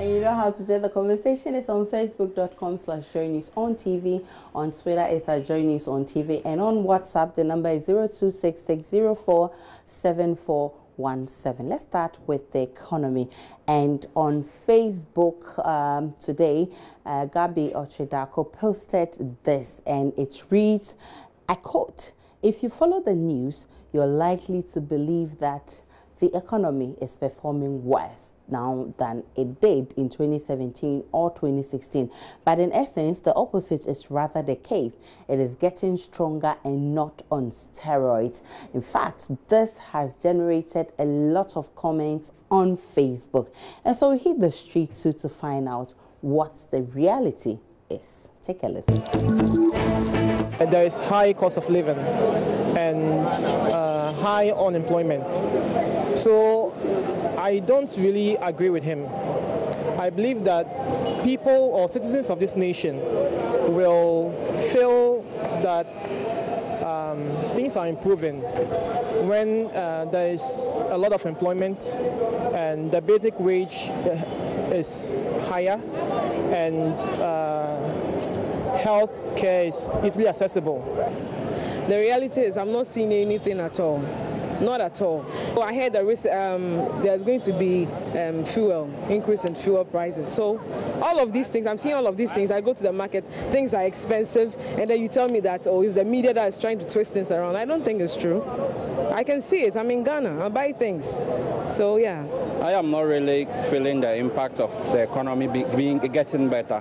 And you know how to join the conversation. It's on facebook.com/joynewsontv. On Twitter, it's at joynewsontv. And on WhatsApp, the number is 0266047417. Let's start with the economy. And on Facebook today, Gabi Ochidako posted this, and it reads, I quote, "If you follow the news, you're likely to believe that the economy is performing worse now than it did in 2017 or 2016. But in essence, the opposite is rather the case. It is getting stronger and not on steroids. In fact, this has generated a lot of comments on Facebook. And so we hit the street too to find out what the reality is. Take a listen. There is high cost of living and high unemployment. So I don't really agree with him. I believe that people or citizens of this nation will feel that things are improving when there is a lot of employment and the basic wage is higher and health care is easily accessible. The reality is I'm not seeing anything at all. Not at all. So I heard that there's going to be increase in fuel prices. So all of these things, I'm seeing all of these things. I go to the market, things are expensive, and then you tell me that, oh, it's the media that is trying to twist things around. I don't think it's true. I can see it. I'm in Ghana. I buy things. So, yeah. I am not really feeling the impact of the economy getting better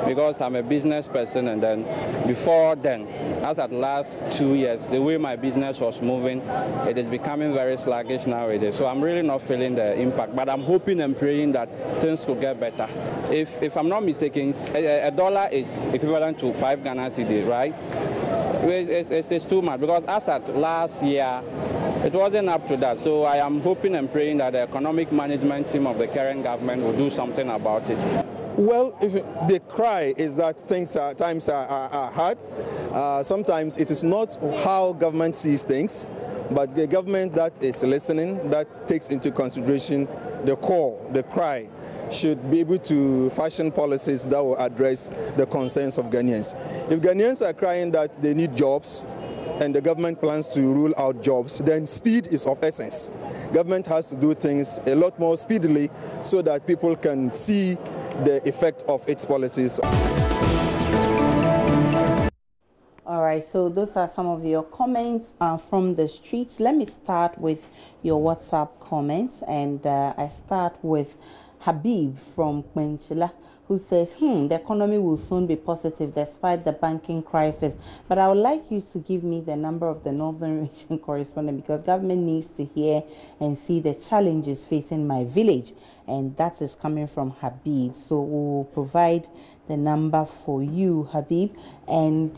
because I'm a business person, and then before then, as at last 2 years, the way my business was moving, it is becoming very sluggish nowadays. So I'm really not feeling the impact, but I'm hoping and praying that things could get better. If I'm not mistaken, a dollar is equivalent to 5 Ghana cedis, right? It's too much because as at last year, it wasn't up to that. So I am hoping and praying that the economic management team of the current government will do something about it. Well, if the cry is that times are hard. Sometimes it is not how government sees things, but the government that is listening, that takes into consideration the call, the cry, should be able to fashion policies that will address the concerns of Ghanaians. If Ghanaians are crying that they need jobs, and the government plans to rule out jobs, then speed is of essence. Government has to do things a lot more speedily so that people can see the effect of its policies. All right, so those are some of your comments from the streets. Let me start with your WhatsApp comments, and I start with Habib from Kwenchila, who says, the economy will soon be positive despite the banking crisis. But I would like you to give me the number of the Northern Region correspondent, because government needs to hear and see the challenges facing my village. And that is coming from Habib. So we'll provide the number for you, Habib. And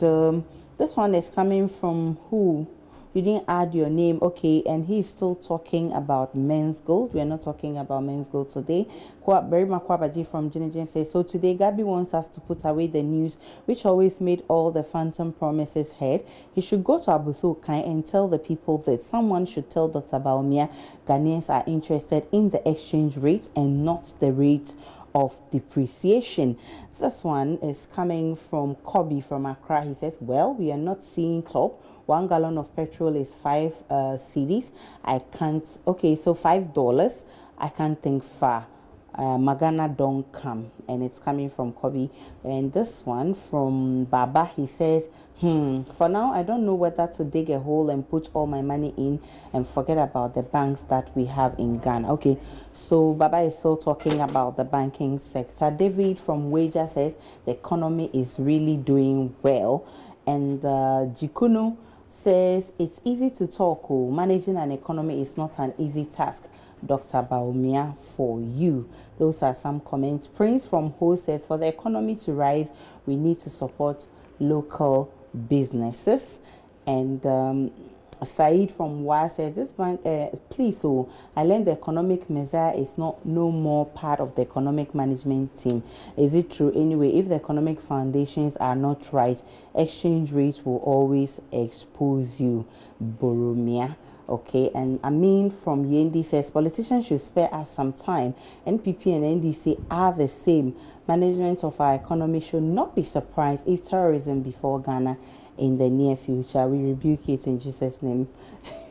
this one is coming from who? You didn't add your name. Okay, and he's still talking about men's gold. We are not talking about men's gold today. Berima Kwabaji from Jinijin says, so today Gabi wants us to put away the news which always made all the phantom promises heard. He should go to Abuso Kai and tell the people that someone should tell Dr. Baumia Ghanaians are interested in the exchange rate and not the rate of depreciation. This one is coming from Kobe from Accra. He says, well, we are not seeing top. 1 gallon of petrol is 5 cedis. I can't, okay, so $5. I can't think far. Magana don't come. And it's coming from Kobe. And this one from Baba, he says, for now, I don't know whether to dig a hole and put all my money in and forget about the banks that we have in Ghana. Okay, so Baba is still talking about the banking sector. David from Wager says the economy is really doing well. And Jikuno says it's easy to talk. Managing an economy is not an easy task. Dr. Baumia for you. Those are some comments. Prince from Ho says for the economy to rise, we need to support local businesses. And Said from Wa says this bank, please, so I learned the economic measure is no more part of the economic management team. Is it true? Anyway, if the economic foundations are not right, exchange rates will always expose you. Boromia. Okay, and Amin from Yendi says politicians should spare us some time. NPP and NDC are the same. Management of our economy should not be surprised if terrorism before Ghana in the near future. We rebuke it in Jesus' name.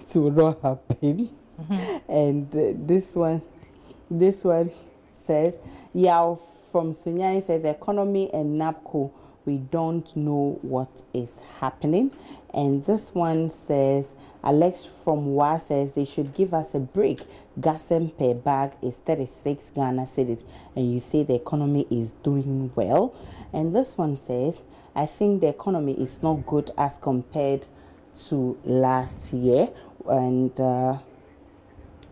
It will not happen. And this one says, Yao from Sunyani says, economy and NAPCO, we don't know what is happening. And this one says, Alex from WA says they should give us a break. Gassem per bag is 36 Ghana cedis, and you say the economy is doing well. And this one says, I think the economy is not good as compared to last year. And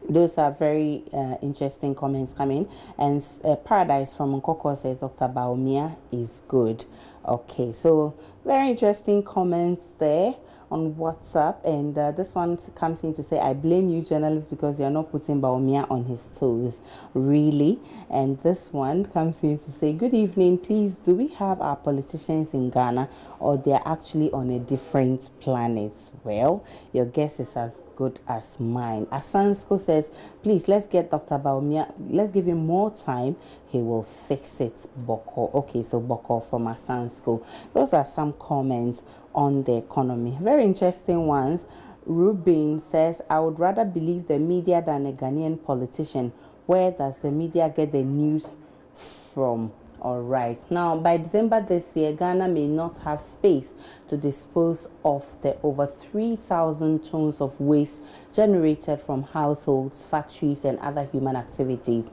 those are very interesting comments coming. And Paradise from Nkoko says Dr. Baumia is good. Okay, so very interesting comments there on WhatsApp. And this one comes in to say, I blame you journalists because you're not putting Baumia on his toes. Really? And this one comes in to say, good evening, please, do we have our politicians in Ghana or they're actually on a different planet? Well, your guess is as good as mine. Asansko says, please, let's get Dr. Baumia, let's give him more time. He will fix it, Boko. Okay, so Boko from Asansko. Those are some comments on the economy. Very interesting ones. Rubin says, I would rather believe the media than a Ghanaian politician. Where does the media get the news from? All right. Now, by December this year, Ghana may not have space to dispose of the over 3,000 tons of waste generated from households, factories, and other human activities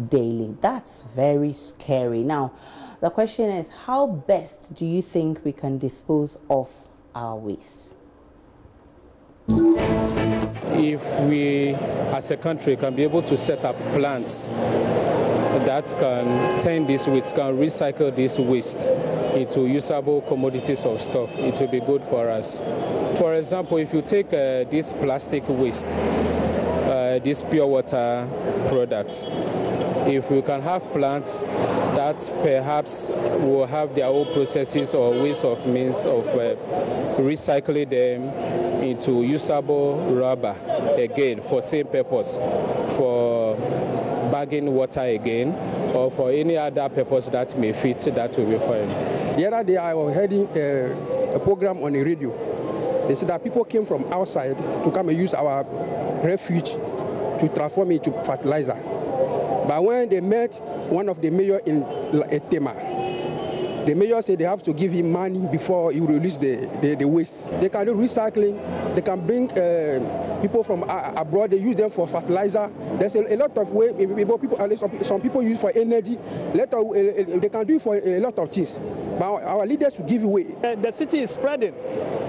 daily. That's very scary. Now, the question is, how best do you think we can dispose of our waste? If we, as a country, can be able to set up plants that can turn this waste, can recycle this waste into usable commodities or stuff, it will be good for us. For example, if you take this plastic waste, these pure water products, if we can have plants that perhaps will have their own processes or ways of means of recycling them into usable rubber again for same purpose, for bagging water again, or for any other purpose that may fit, that will be fine. The other day I was hearing a program on the radio. They said that people came from outside to come and use our refuge to transform it into fertilizer. But when they met one of the mayor in Etema, the mayor said they have to give him money before he release the waste. They can do recycling. They can bring people from abroad. They use them for fertilizer. There's a lot of ways. Some people use for energy. They can do it for a lot of things. But our leaders should give away. The city is spreading,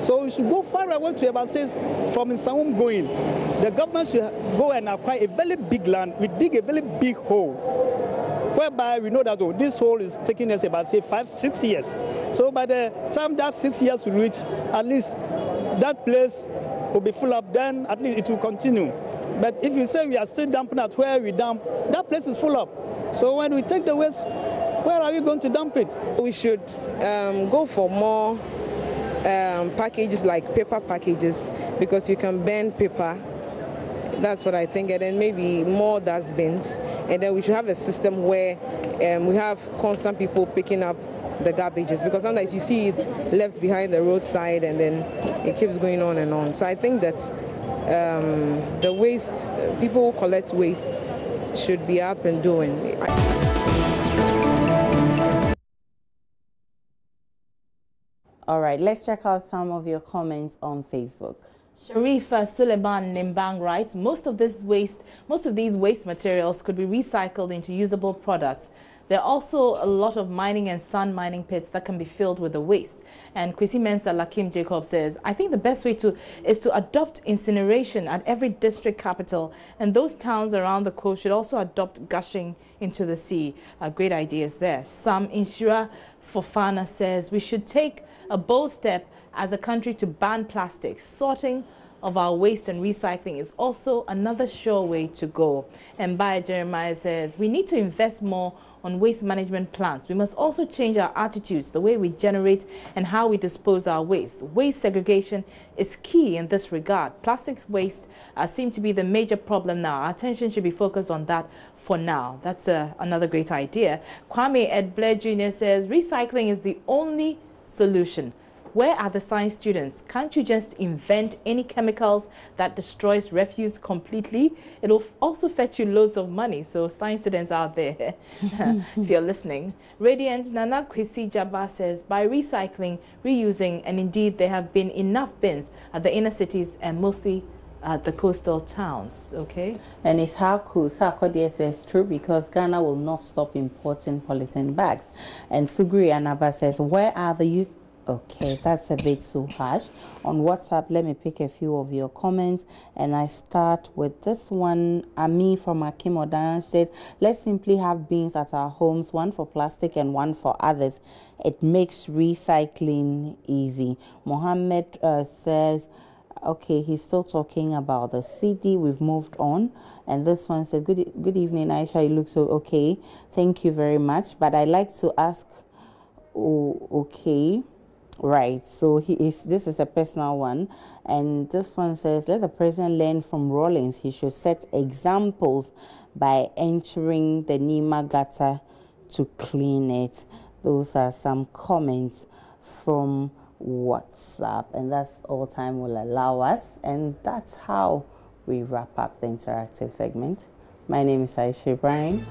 so we should go far away to about says from Nsawam going. The government should go and acquire a very big land. We dig a very big hole, whereby we know that this hole is taking us about say 5-6 years. So by the time that 6 years will reach, at least that place will be full up. Then at least it will continue. But if you say we are still dumping at where we dump, that place is full up. So when we take the waste, where are we going to dump it? We should go for more packages like paper packages, because you can burn paper. That's what I think. And then maybe more dustbins. And then we should have a system where we have constant people picking up the garbages, because sometimes you see it's left behind the roadside and then it keeps going on and on. So I think that the waste, people who collect waste should be up and doing. All right, let's check out some of your comments on Facebook. Sharifa Suleiman Nimbang writes, most of these waste materials could be recycled into usable products. There are also a lot of mining and sand mining pits that can be filled with the waste. And Kwesi Mensa Lakim Jacob says, I think the best way is to adopt incineration at every district capital, and those towns around the coast should also adopt gushing into the sea. Great ideas there. Sam Inshira Fofana says, we should take a bold step as a country to ban plastics. Sorting of our waste and recycling is also another sure way to go. And Baye Jeremiah says we need to invest more on waste management plans. We must also change our attitudes, the way we generate and how we dispose our waste. Waste segregation is key in this regard. Plastics waste seem to be the major problem now. Our attention should be focused on that for now. That's another great idea. Kwame Edble Jr. says recycling is the only solution. Where are the science students? Can't you just invent any chemicals that destroys refuse completely? It'll also fetch you loads of money. So science students out there, if you're listening. Radiant Nana Kwesi Jabba says, by recycling, reusing, and indeed there have been enough bins at the inner cities and mostly at the coastal towns. Okay. And it's Sarkodie says true, because Ghana will not stop importing polythene bags. And Sugri Anaba says, where are the youth? Okay, that's a bit too harsh. On WhatsApp, let me pick a few of your comments, and I start with this one. Ami from Akimodan says, let's simply have bins at our homes, one for plastic and one for others. It makes recycling easy. Mohammed says, okay, he's still talking about the CD. We've moved on. And this one says, good evening, Aisha. You look so okay. Thank you very much. But I'd like to ask, okay. Right, so this is a personal one, and this one says, let the president learn from Rawlings. He should set examples by entering the Nima gutter to clean it. Those are some comments from WhatsApp, and that's all time will allow us, and that's how we wrap up the interactive segment. My name is Aisha Ibrahim.